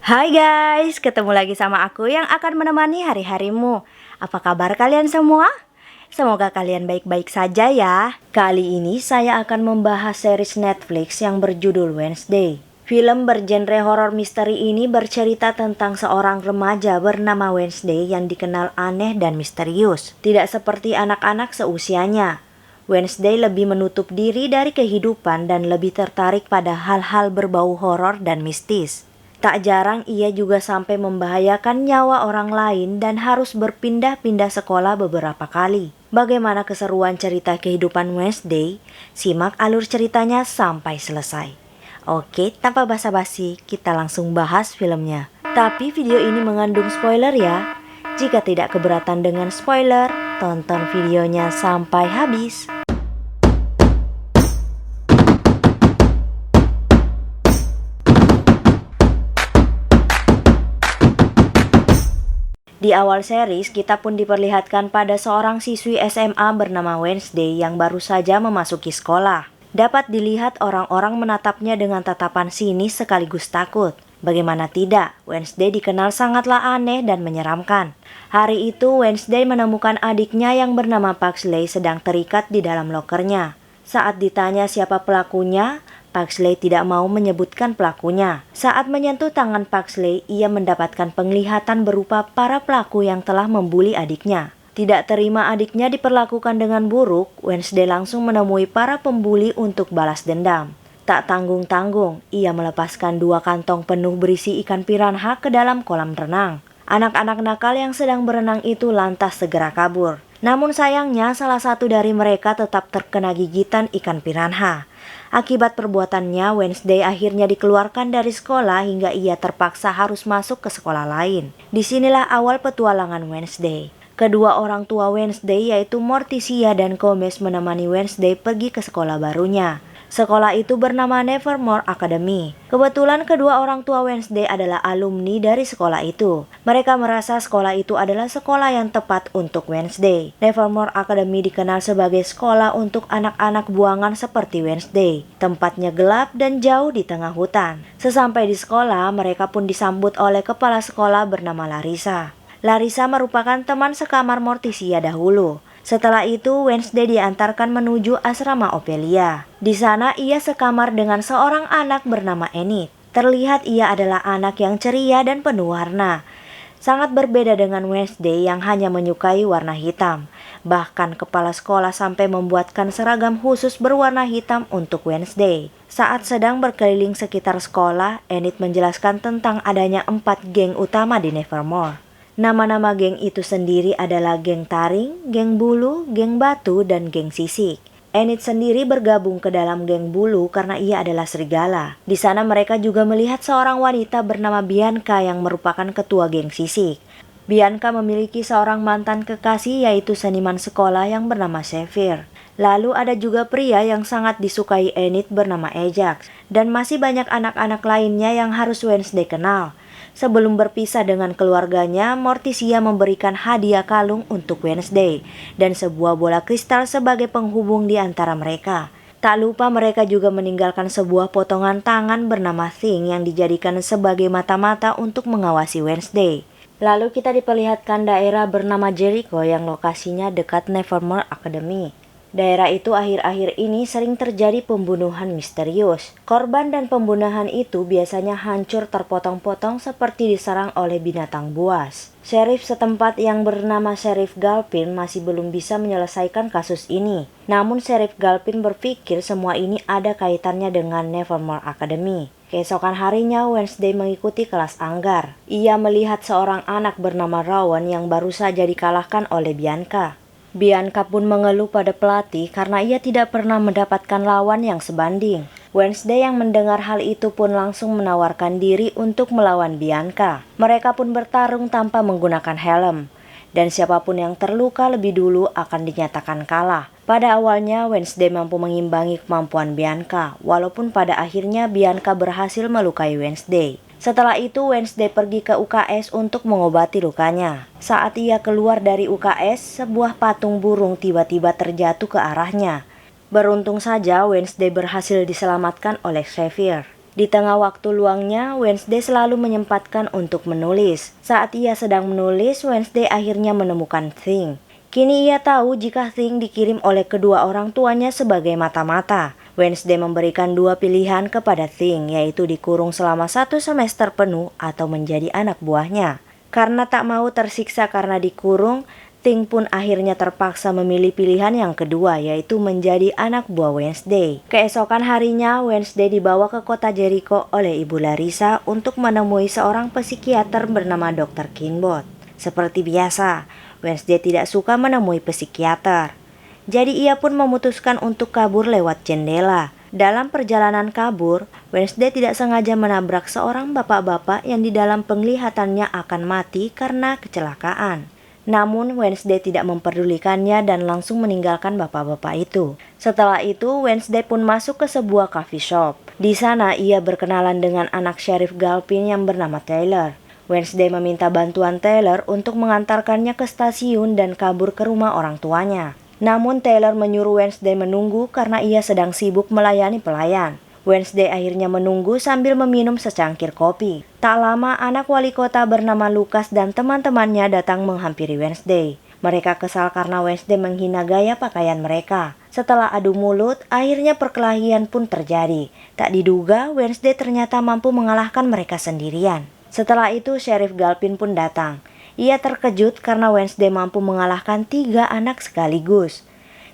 Hai guys, ketemu lagi sama aku yang akan menemani hari-harimu. Apa kabar kalian semua? Semoga kalian baik-baik saja ya. Kali ini saya akan membahas series Netflix yang berjudul Wednesday. Film bergenre horor misteri ini bercerita tentang seorang remaja bernama Wednesday yang dikenal aneh dan misterius. Tidak seperti anak-anak seusianya. Wednesday lebih menutup diri dari kehidupan dan lebih tertarik pada hal-hal berbau horor dan mistis. Tak jarang ia juga sampai membahayakan nyawa orang lain dan harus berpindah-pindah sekolah beberapa kali. Bagaimana keseruan cerita kehidupan Wednesday? Simak alur ceritanya sampai selesai. Oke, tanpa basa-basi, kita langsung bahas filmnya. Tapi video ini mengandung spoiler ya. Jika tidak keberatan dengan spoiler, tonton videonya sampai habis. Di awal series, kita pun diperlihatkan pada seorang siswi SMA bernama Wednesday yang baru saja memasuki sekolah. Dapat dilihat orang-orang menatapnya dengan tatapan sinis sekaligus takut. Bagaimana tidak, Wednesday dikenal sangatlah aneh dan menyeramkan. Hari itu, Wednesday menemukan adiknya yang bernama Pugsley sedang terikat di dalam lokernya. Saat ditanya siapa pelakunya, Pugsley tidak mau menyebutkan pelakunya. Saat menyentuh tangan Pugsley, ia mendapatkan penglihatan berupa para pelaku yang telah membuli adiknya. Tidak terima adiknya diperlakukan dengan buruk, Wednesday langsung menemui para pembuli untuk balas dendam. Tak tanggung-tanggung, ia melepaskan 2 kantong penuh berisi ikan piranha ke dalam kolam renang. Anak-anak nakal yang sedang berenang itu lantas segera kabur. Namun sayangnya salah satu dari mereka tetap terkena gigitan ikan piranha. Akibat perbuatannya, Wednesday akhirnya dikeluarkan dari sekolah hingga ia terpaksa harus masuk ke sekolah lain. Disinilah awal petualangan Wednesday. Kedua orang tua Wednesday yaitu Morticia dan Gomez menemani Wednesday pergi ke sekolah barunya. Sekolah itu bernama Nevermore Academy. Kebetulan kedua orang tua Wednesday adalah alumni dari sekolah itu. Mereka merasa sekolah itu adalah sekolah yang tepat untuk Wednesday. Nevermore Academy dikenal sebagai sekolah untuk anak-anak buangan seperti Wednesday. Tempatnya gelap dan jauh di tengah hutan. Sesampai di sekolah, mereka pun disambut oleh kepala sekolah bernama Larissa. Larissa merupakan teman sekamar Morticia dahulu. Setelah itu, Wednesday diantarkan menuju asrama Ophelia. Di sana, ia sekamar dengan seorang anak bernama Enid. Terlihat ia adalah anak yang ceria dan penuh warna. Sangat berbeda dengan Wednesday yang hanya menyukai warna hitam. Bahkan kepala sekolah sampai membuatkan seragam khusus berwarna hitam untuk Wednesday. Saat sedang berkeliling sekitar sekolah, Enid menjelaskan tentang adanya 4 geng utama di Nevermore. Nama-nama geng itu sendiri adalah geng taring, geng bulu, geng batu, dan geng sisik. Enid sendiri bergabung ke dalam geng bulu karena ia adalah serigala. Di sana mereka juga melihat seorang wanita bernama Bianca yang merupakan ketua geng sisik. Bianca memiliki seorang mantan kekasih yaitu seniman sekolah yang bernama Xavier. Lalu ada juga pria yang sangat disukai Enid bernama Ajax. Dan masih banyak anak-anak lainnya yang harus Wednesday kenal. Sebelum berpisah dengan keluarganya, Morticia memberikan hadiah kalung untuk Wednesday dan sebuah bola kristal sebagai penghubung di antara mereka. Tak lupa mereka juga meninggalkan sebuah potongan tangan bernama Thing yang dijadikan sebagai mata-mata untuk mengawasi Wednesday. Lalu kita diperlihatkan daerah bernama Jericho yang lokasinya dekat Nevermore Academy. Daerah itu akhir-akhir ini sering terjadi pembunuhan misterius. Korban dan pembunuhan itu biasanya hancur terpotong-potong seperti diserang oleh binatang buas. Sheriff setempat yang bernama Sheriff Galpin masih belum bisa menyelesaikan kasus ini. Namun Sheriff Galpin berpikir semua ini ada kaitannya dengan Nevermore Academy. Keesokan harinya Wednesday mengikuti kelas anggar. Ia melihat seorang anak bernama Rowan yang baru saja dikalahkan oleh Bianca. Bianca pun mengeluh pada pelatih karena ia tidak pernah mendapatkan lawan yang sebanding. Wednesday yang mendengar hal itu pun langsung menawarkan diri untuk melawan Bianca. Mereka pun bertarung tanpa menggunakan helm. Dan siapapun yang terluka lebih dulu akan dinyatakan kalah. Pada awalnya Wednesday mampu mengimbangi kemampuan Bianca, walaupun pada akhirnya Bianca berhasil melukai Wednesday. Setelah itu Wednesday pergi ke UKS untuk mengobati lukanya. Saat ia keluar dari UKS, sebuah patung burung tiba-tiba terjatuh ke arahnya. Beruntung saja Wednesday berhasil diselamatkan oleh Xavier. Di tengah waktu luangnya, Wednesday selalu menyempatkan untuk menulis. Saat ia sedang menulis, Wednesday akhirnya menemukan Thing. Kini ia tahu jika Thing dikirim oleh kedua orang tuanya sebagai mata-mata. Wednesday memberikan dua pilihan kepada Thing, yaitu dikurung selama 1 semester penuh atau menjadi anak buahnya. Karena tak mau tersiksa karena dikurung, Thing pun akhirnya terpaksa memilih pilihan yang kedua, yaitu menjadi anak buah Wednesday. Keesokan harinya, Wednesday dibawa ke kota Jericho oleh Ibu Larissa untuk menemui seorang psikiater bernama Dr. Kinbot. Seperti biasa, Wednesday tidak suka menemui psikiater. Jadi ia pun memutuskan untuk kabur lewat jendela. Dalam perjalanan kabur, Wednesday tidak sengaja menabrak seorang bapak-bapak yang di dalam penglihatannya akan mati karena kecelakaan. Namun Wednesday tidak memperdulikannya dan langsung meninggalkan bapak-bapak itu. Setelah itu, Wednesday pun masuk ke sebuah coffee shop. Di sana ia berkenalan dengan anak Sheriff Galpin yang bernama Taylor. Wednesday meminta bantuan Taylor untuk mengantarkannya ke stasiun dan kabur ke rumah orang tuanya. Namun Taylor menyuruh Wednesday menunggu karena ia sedang sibuk melayani pelayan. Wednesday akhirnya menunggu sambil meminum secangkir kopi. Tak lama anak wali kota bernama Lucas dan teman-temannya datang menghampiri Wednesday. Mereka kesal karena Wednesday menghina gaya pakaian mereka. Setelah adu mulut, akhirnya perkelahian pun terjadi. Tak diduga, Wednesday ternyata mampu mengalahkan mereka sendirian. Setelah itu, Sheriff Galpin pun datang. Ia terkejut karena Wednesday mampu mengalahkan 3 anak sekaligus.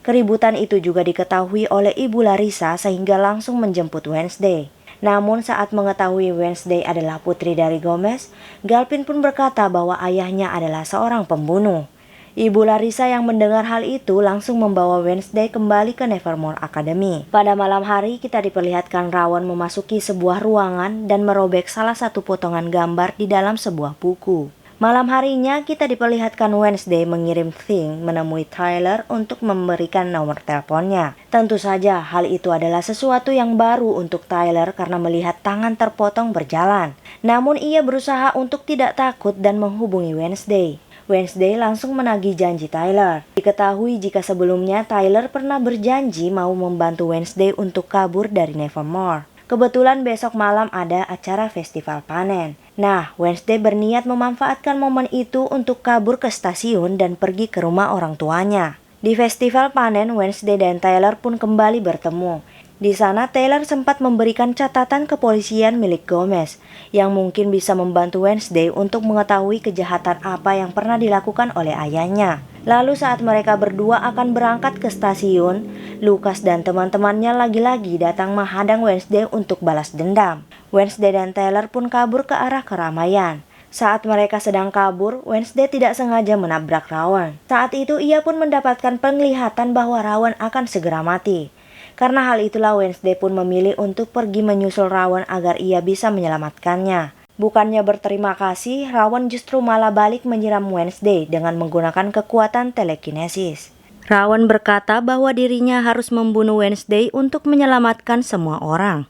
Keributan itu juga diketahui oleh Ibu Larissa sehingga langsung menjemput Wednesday. Namun saat mengetahui Wednesday adalah putri dari Gomez, Galpin pun berkata bahwa ayahnya adalah seorang pembunuh. Ibu Larissa yang mendengar hal itu langsung membawa Wednesday kembali ke Nevermore Academy. Pada malam hari kita diperlihatkan Rowan memasuki sebuah ruangan dan merobek salah satu potongan gambar di dalam sebuah buku. Malam harinya kita diperlihatkan Wednesday mengirim Thing menemui Tyler untuk memberikan nomor teleponnya. Tentu saja hal itu adalah sesuatu yang baru untuk Tyler karena melihat tangan terpotong berjalan. Namun ia berusaha untuk tidak takut dan menghubungi Wednesday. Wednesday langsung menagih janji Tyler. Diketahui jika sebelumnya Tyler pernah berjanji mau membantu Wednesday untuk kabur dari Nevermore. Kebetulan besok malam ada acara festival panen. Nah, Wednesday berniat memanfaatkan momen itu untuk kabur ke stasiun dan pergi ke rumah orang tuanya. Di festival panen, Wednesday dan Taylor pun kembali bertemu. Di sana, Taylor sempat memberikan catatan kepolisian milik Gomez yang mungkin bisa membantu Wednesday untuk mengetahui kejahatan apa yang pernah dilakukan oleh ayahnya. Lalu saat mereka berdua akan berangkat ke stasiun, Lucas dan teman-temannya lagi-lagi datang menghadang Wednesday untuk balas dendam. Wednesday dan Taylor pun kabur ke arah keramaian. Saat mereka sedang kabur, Wednesday tidak sengaja menabrak Rowan. Saat itu ia pun mendapatkan penglihatan bahwa Rowan akan segera mati. Karena hal itulah Wednesday pun memilih untuk pergi menyusul Rowan agar ia bisa menyelamatkannya. Bukannya berterima kasih, Rowan justru malah balik menyiram Wednesday dengan menggunakan kekuatan telekinesis. Rowan berkata bahwa dirinya harus membunuh Wednesday untuk menyelamatkan semua orang.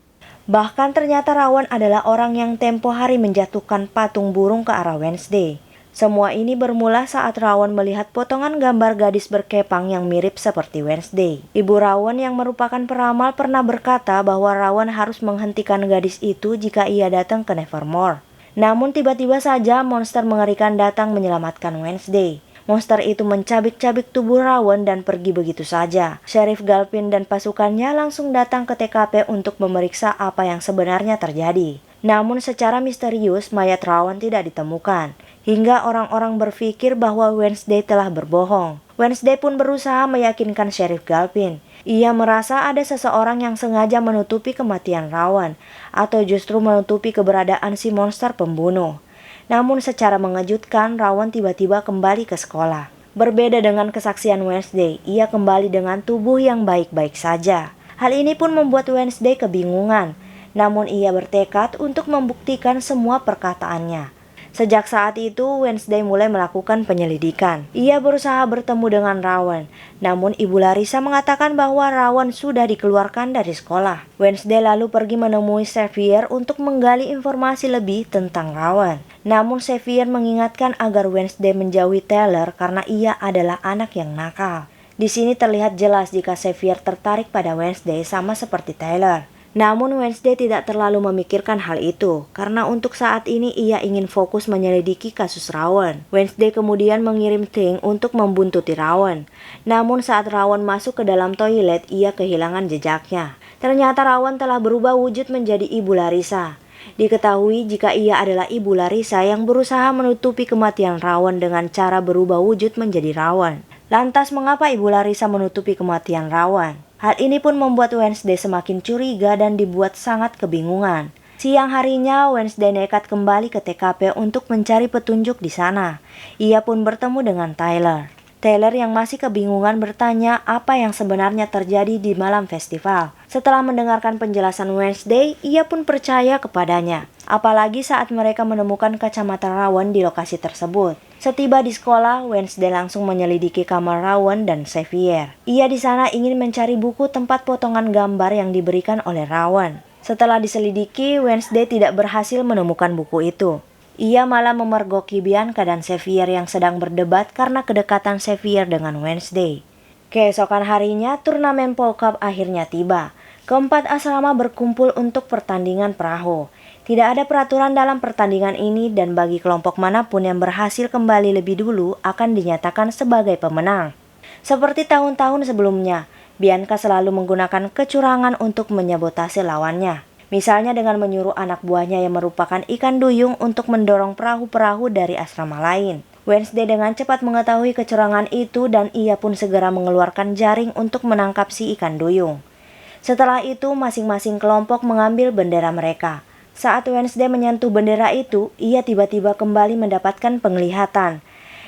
Bahkan ternyata Rowan adalah orang yang tempo hari menjatuhkan patung burung ke arah Wednesday. Semua ini bermula saat Rowan melihat potongan gambar gadis berkepang yang mirip seperti Wednesday. Ibu Rowan yang merupakan peramal pernah berkata bahwa Rowan harus menghentikan gadis itu jika ia datang ke Nevermore. Namun tiba-tiba saja monster mengerikan datang menyelamatkan Wednesday. Monster itu mencabik-cabik tubuh Rowan dan pergi begitu saja. Sheriff Galpin dan pasukannya langsung datang ke TKP untuk memeriksa apa yang sebenarnya terjadi. Namun secara misterius mayat Rowan tidak ditemukan. Hingga orang-orang berpikir bahwa Wednesday telah berbohong. Wednesday pun berusaha meyakinkan Sheriff Galpin. Ia merasa ada seseorang yang sengaja menutupi kematian Rowan atau justru menutupi keberadaan si monster pembunuh. Namun secara mengejutkan, Rowan tiba-tiba kembali ke sekolah. Berbeda dengan kesaksian Wednesday, ia kembali dengan tubuh yang baik-baik saja. Hal ini pun membuat Wednesday kebingungan. Namun ia bertekad untuk membuktikan semua perkataannya. Sejak saat itu, Wednesday mulai melakukan penyelidikan. Ia berusaha bertemu dengan Rowan. Namun Ibu Larissa mengatakan bahwa Rowan sudah dikeluarkan dari sekolah. Wednesday lalu pergi menemui Xavier untuk menggali informasi lebih tentang Rowan. Namun Xavier mengingatkan agar Wednesday menjauhi Taylor karena ia adalah anak yang nakal. Di sini terlihat jelas jika Xavier tertarik pada Wednesday sama seperti Taylor. Namun Wednesday tidak terlalu memikirkan hal itu, karena untuk saat ini ia ingin fokus menyelidiki kasus Rowan. Wednesday kemudian mengirim Thing untuk membuntuti Rowan. Namun saat Rowan masuk ke dalam toilet, ia kehilangan jejaknya. Ternyata Rowan telah berubah wujud menjadi Ibu Larissa. Diketahui jika ia adalah Ibu Larissa yang berusaha menutupi kematian Rowan dengan cara berubah wujud menjadi Rowan. Lantas mengapa Ibu Larissa menutupi kematian Rowan? Hal ini pun membuat Wednesday semakin curiga dan dibuat sangat kebingungan. Siang harinya, Wednesday nekat kembali ke TKP untuk mencari petunjuk di sana. Ia pun bertemu dengan Tyler. Tyler yang masih kebingungan bertanya apa yang sebenarnya terjadi di malam festival. Setelah mendengarkan penjelasan Wednesday, ia pun percaya kepadanya. Apalagi saat mereka menemukan kacamata Rowan di lokasi tersebut. Setiba di sekolah, Wednesday langsung menyelidiki kamar Rowan dan Xavier. Ia di sana ingin mencari buku tempat potongan gambar yang diberikan oleh Rowan. Setelah diselidiki, Wednesday tidak berhasil menemukan buku itu. Ia malah memergoki Bianca dan Xavier yang sedang berdebat karena kedekatan Xavier dengan Wednesday. Keesokan harinya, turnamen Polkap akhirnya tiba. Keempat asrama berkumpul untuk pertandingan perahu. Tidak ada peraturan dalam pertandingan ini dan bagi kelompok manapun yang berhasil kembali lebih dulu akan dinyatakan sebagai pemenang. Seperti tahun-tahun sebelumnya, Bianca selalu menggunakan kecurangan untuk menyabotase lawannya. Misalnya dengan menyuruh anak buahnya yang merupakan ikan duyung untuk mendorong perahu-perahu dari asrama lain. Wednesday dengan cepat mengetahui kecurangan itu dan ia pun segera mengeluarkan jaring untuk menangkap si ikan duyung. Setelah itu, masing-masing kelompok mengambil bendera mereka. Saat Wednesday menyentuh bendera itu, ia tiba-tiba kembali mendapatkan penglihatan.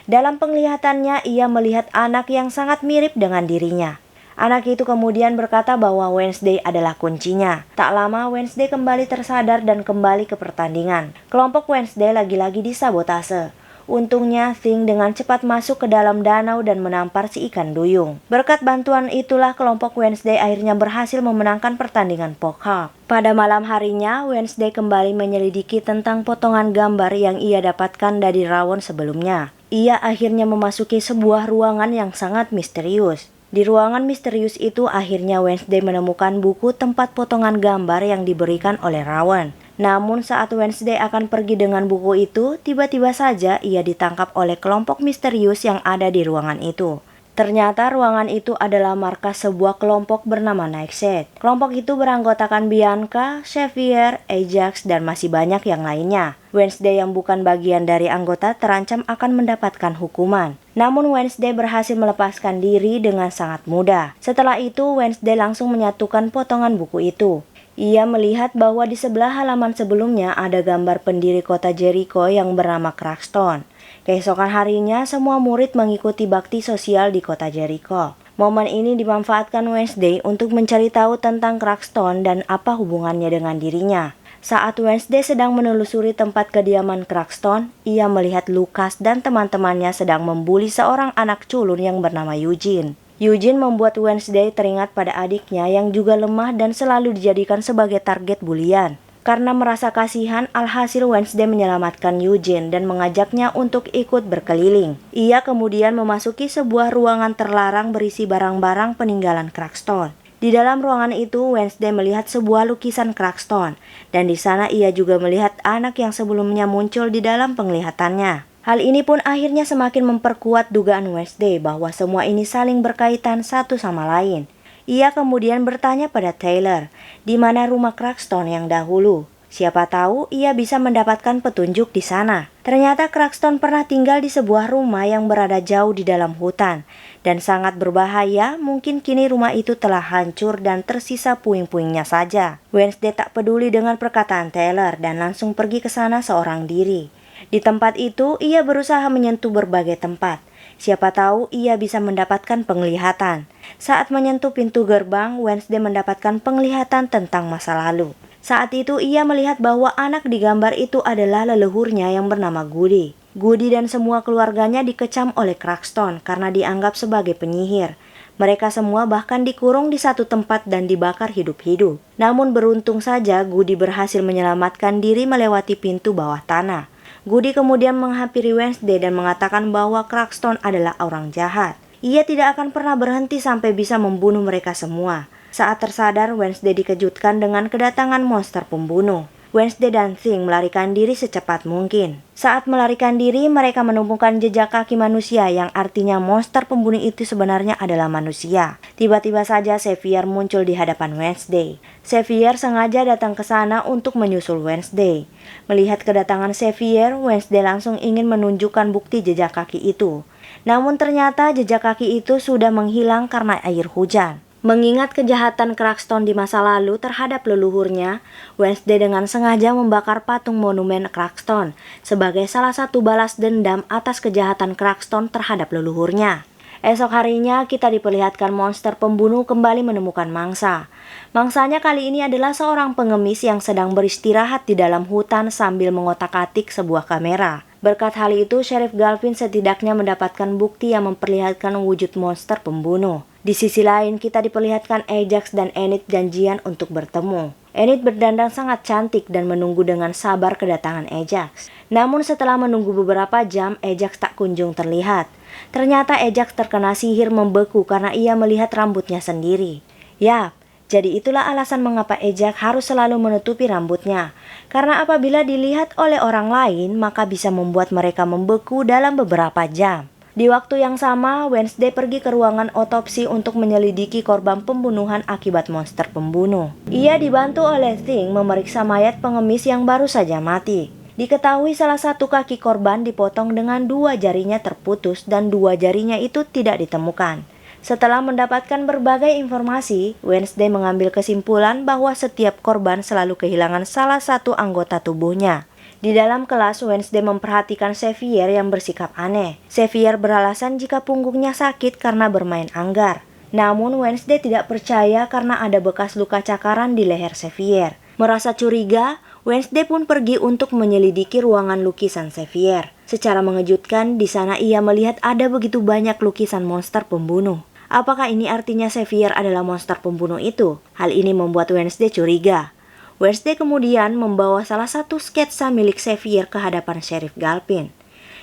Dalam penglihatannya, ia melihat anak yang sangat mirip dengan dirinya. Anak itu kemudian berkata bahwa Wednesday adalah kuncinya. Tak lama, Wednesday kembali tersadar dan kembali ke pertandingan. Kelompok Wednesday lagi-lagi disabotase. Untungnya, Thing dengan cepat masuk ke dalam danau dan menampar si ikan duyung. Berkat bantuan itulah kelompok Wednesday akhirnya berhasil memenangkan pertandingan Polkap. Pada malam harinya, Wednesday kembali menyelidiki tentang potongan gambar yang ia dapatkan dari Rowan sebelumnya. Ia akhirnya memasuki sebuah ruangan yang sangat misterius. Di ruangan misterius itu akhirnya Wednesday menemukan buku tempat potongan gambar yang diberikan oleh Rowan. Namun saat Wednesday akan pergi dengan buku itu, tiba-tiba saja ia ditangkap oleh kelompok misterius yang ada di ruangan itu. Ternyata ruangan itu adalah markas sebuah kelompok bernama Nightshade. Kelompok itu beranggotakan Bianca, Xavier, Ajax, dan masih banyak yang lainnya. Wednesday yang bukan bagian dari anggota terancam akan mendapatkan hukuman. Namun Wednesday berhasil melepaskan diri dengan sangat mudah. Setelah itu Wednesday langsung menyatukan potongan buku itu. Ia melihat bahwa di sebelah halaman sebelumnya ada gambar pendiri kota Jericho yang bernama Cragston. Keesokan harinya, semua murid mengikuti bakti sosial di kota Jericho. Momen ini dimanfaatkan Wednesday untuk mencari tahu tentang Cragston dan apa hubungannya dengan dirinya. Saat Wednesday sedang menelusuri tempat kediaman Cragston, ia melihat Lucas dan teman-temannya sedang membuli seorang anak culun yang bernama Eugene. Eugene membuat Wednesday teringat pada adiknya yang juga lemah dan selalu dijadikan sebagai target bulian. Karena merasa kasihan, alhasil Wednesday menyelamatkan Eugene dan mengajaknya untuk ikut berkeliling. Ia kemudian memasuki sebuah ruangan terlarang berisi barang-barang peninggalan Cragston. Di dalam ruangan itu, Wednesday melihat sebuah lukisan Cragston, dan di sana ia juga melihat anak yang sebelumnya muncul di dalam penglihatannya. Hal ini pun akhirnya semakin memperkuat dugaan Wednesday bahwa semua ini saling berkaitan satu sama lain. Ia kemudian bertanya pada Taylor, di mana rumah Cragston yang dahulu. Siapa tahu ia bisa mendapatkan petunjuk di sana. Ternyata Cragston pernah tinggal di sebuah rumah yang berada jauh di dalam hutan dan sangat berbahaya. Mungkin kini rumah itu telah hancur dan tersisa puing-puingnya saja. Wednesday tak peduli dengan perkataan Taylor dan langsung pergi ke sana seorang diri. Di tempat itu, ia berusaha menyentuh berbagai tempat. Siapa tahu ia bisa mendapatkan penglihatan. Saat menyentuh pintu gerbang, Wednesday mendapatkan penglihatan tentang masa lalu. Saat itu ia melihat bahwa anak di gambar itu adalah leluhurnya yang bernama Goody. Goody dan semua keluarganya dikecam oleh Cragston karena dianggap sebagai penyihir. Mereka semua bahkan dikurung di satu tempat dan dibakar hidup-hidup. Namun beruntung saja Goody berhasil menyelamatkan diri melewati pintu bawah tanah. Goody kemudian menghampiri Wednesday dan mengatakan bahwa Cragston adalah orang jahat. Ia tidak akan pernah berhenti sampai bisa membunuh mereka semua. Saat tersadar, Wednesday dikejutkan dengan kedatangan monster pembunuh. Wednesday dan Thing melarikan diri secepat mungkin. Saat melarikan diri, mereka menemukan jejak kaki manusia yang artinya monster pembunuh itu sebenarnya adalah manusia. Tiba-tiba saja Xavier muncul di hadapan Wednesday. Xavier sengaja datang ke sana untuk menyusul Wednesday. Melihat kedatangan Xavier, Wednesday langsung ingin menunjukkan bukti jejak kaki itu. Namun ternyata jejak kaki itu sudah menghilang karena air hujan. Mengingat kejahatan Cragston di masa lalu terhadap leluhurnya, Wednesday dengan sengaja membakar patung monumen Cragston sebagai salah satu balas dendam atas kejahatan Cragston terhadap leluhurnya. Esok harinya kita diperlihatkan monster pembunuh kembali menemukan mangsa. Mangsanya kali ini adalah seorang pengemis yang sedang beristirahat di dalam hutan sambil mengotak-atik sebuah kamera. Berkat hal itu, Sheriff Galvin setidaknya mendapatkan bukti yang memperlihatkan wujud monster pembunuh. Di sisi lain, kita diperlihatkan Ajax dan Enid janjian untuk bertemu. Enid berdandan sangat cantik dan menunggu dengan sabar kedatangan Ajax. Namun setelah menunggu beberapa jam, Ajax tak kunjung terlihat. Ternyata Ajax terkena sihir membeku karena ia melihat rambutnya sendiri. Yap, jadi itulah alasan mengapa Ajax harus selalu menutupi rambutnya. Karena apabila dilihat oleh orang lain, maka bisa membuat mereka membeku dalam beberapa jam. Di waktu yang sama, Wednesday pergi ke ruangan otopsi untuk menyelidiki korban pembunuhan akibat monster pembunuh. Ia dibantu oleh Thing memeriksa mayat pengemis yang baru saja mati. Diketahui salah satu kaki korban dipotong dengan 2 jarinya terputus dan 2 jarinya itu tidak ditemukan. Setelah mendapatkan berbagai informasi, Wednesday mengambil kesimpulan bahwa setiap korban selalu kehilangan salah satu anggota tubuhnya. Di dalam kelas, Wednesday memperhatikan Xavier yang bersikap aneh. Xavier beralasan jika punggungnya sakit karena bermain anggar. Namun Wednesday tidak percaya karena ada bekas luka cakaran di leher Xavier. Merasa curiga, Wednesday pun pergi untuk menyelidiki ruangan lukisan Xavier. Secara mengejutkan, di sana ia melihat ada begitu banyak lukisan monster pembunuh. Apakah ini artinya Xavier adalah monster pembunuh itu? Hal ini membuat Wednesday curiga. Wednesday kemudian membawa salah satu sketsa milik Xavier ke hadapan Sheriff Galpin.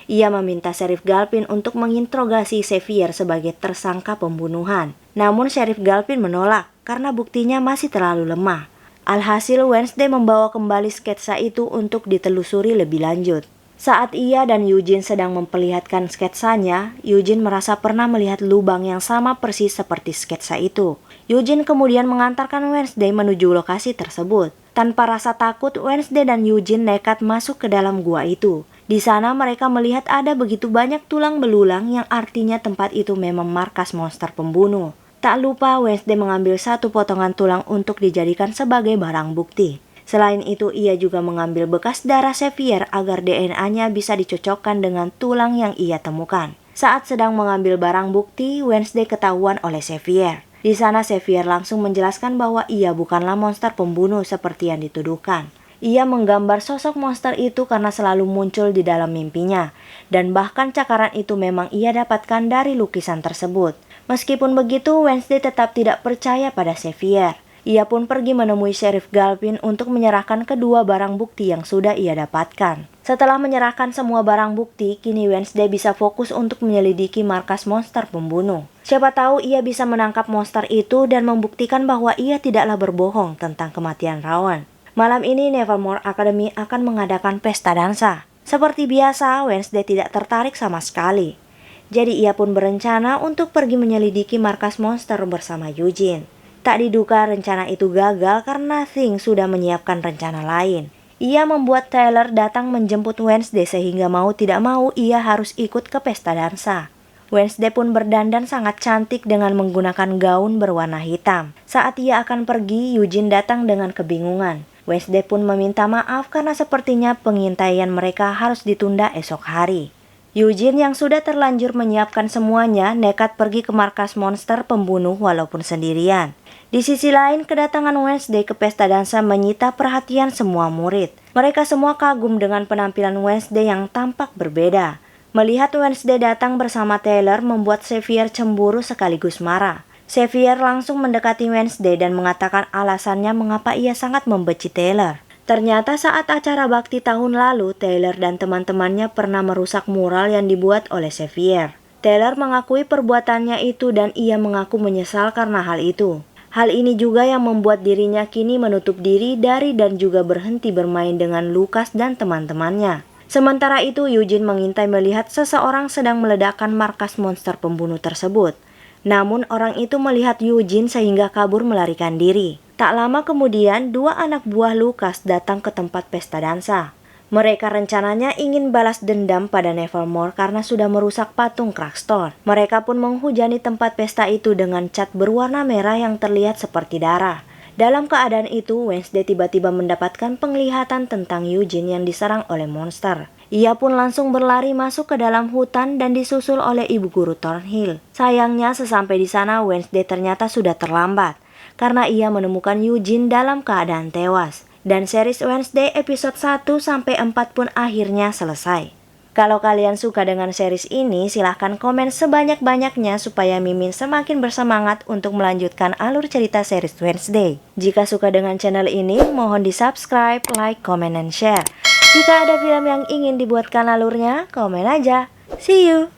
Ia meminta Sheriff Galpin untuk menginterogasi Xavier sebagai tersangka pembunuhan. Namun Sheriff Galpin menolak karena buktinya masih terlalu lemah. Alhasil Wednesday membawa kembali sketsa itu untuk ditelusuri lebih lanjut. Saat ia dan Eugene sedang memperlihatkan sketsanya, Eugene merasa pernah melihat lubang yang sama persis seperti sketsa itu. Eugene kemudian mengantarkan Wednesday menuju lokasi tersebut. Tanpa rasa takut, Wednesday dan Eugene nekat masuk ke dalam gua itu. Di sana mereka melihat ada begitu banyak tulang belulang yang artinya tempat itu memang markas monster pembunuh. Tak lupa Wednesday mengambil satu potongan tulang untuk dijadikan sebagai barang bukti. Selain itu, ia juga mengambil bekas darah Xavier agar DNA-nya bisa dicocokkan dengan tulang yang ia temukan. Saat sedang mengambil barang bukti, Wednesday ketahuan oleh Xavier. Di sana Xavier langsung menjelaskan bahwa ia bukanlah monster pembunuh seperti yang dituduhkan. Ia menggambar sosok monster itu karena selalu muncul di dalam mimpinya, dan bahkan cakaran itu memang ia dapatkan dari lukisan tersebut. Meskipun begitu, Wednesday tetap tidak percaya pada Xavier. Ia pun pergi menemui Sheriff Galpin untuk menyerahkan kedua barang bukti yang sudah ia dapatkan. Setelah menyerahkan semua barang bukti, kini Wednesday bisa fokus untuk menyelidiki markas monster pembunuh. Siapa tahu ia bisa menangkap monster itu dan membuktikan bahwa ia tidaklah berbohong tentang kematian Rowan. Malam ini Nevermore Academy akan mengadakan pesta dansa. Seperti biasa, Wednesday tidak tertarik sama sekali. Jadi ia pun berencana untuk pergi menyelidiki markas monster bersama Eugene. Tak diduga rencana itu gagal karena Thing sudah menyiapkan rencana lain. Ia membuat Taylor datang menjemput Wednesday sehingga mau tidak mau ia harus ikut ke pesta dansa. Wednesday pun berdandan sangat cantik dengan menggunakan gaun berwarna hitam. Saat ia akan pergi, Eugene datang dengan kebingungan. Wednesday pun meminta maaf karena sepertinya pengintaian mereka harus ditunda esok hari. Eugene yang sudah terlanjur menyiapkan semuanya nekat pergi ke markas monster pembunuh walaupun sendirian. Di sisi lain, kedatangan Wednesday ke pesta dansa menyita perhatian semua murid. Mereka semua kagum dengan penampilan Wednesday yang tampak berbeda. Melihat Wednesday datang bersama Taylor membuat Xavier cemburu sekaligus marah. Xavier langsung mendekati Wednesday dan mengatakan alasannya mengapa ia sangat membenci Taylor. Ternyata saat acara bakti tahun lalu, Taylor dan teman-temannya pernah merusak mural yang dibuat oleh Xavier. Taylor mengakui perbuatannya itu dan ia mengaku menyesal karena hal itu. Hal ini juga yang membuat dirinya kini menutup diri dari dan juga berhenti bermain dengan Lucas dan teman-temannya. Sementara itu, Eugene mengintai melihat seseorang sedang meledakkan markas monster pembunuh tersebut. Namun orang itu melihat Eugene sehingga kabur melarikan diri. Tak lama kemudian, dua anak buah Lucas datang ke tempat pesta dansa. Mereka rencananya ingin balas dendam pada Nevermore karena sudah merusak patung Crackstone. Mereka pun menghujani tempat pesta itu dengan cat berwarna merah yang terlihat seperti darah. Dalam keadaan itu, Wednesday tiba-tiba mendapatkan penglihatan tentang Eugene yang diserang oleh monster. Ia pun langsung berlari masuk ke dalam hutan dan disusul oleh ibu guru Thornhill. Sayangnya sesampai di sana, Wednesday ternyata sudah terlambat karena ia menemukan Eugene dalam keadaan tewas. Dan series Wednesday episode 1-4 pun akhirnya selesai. Kalau kalian suka dengan series ini, silahkan komen sebanyak-banyaknya supaya Mimin semakin bersemangat untuk melanjutkan alur cerita series Wednesday. Jika suka dengan channel ini, mohon di-subscribe, like, comment, and share. Jika ada film yang ingin dibuatkan alurnya, komen aja. See you!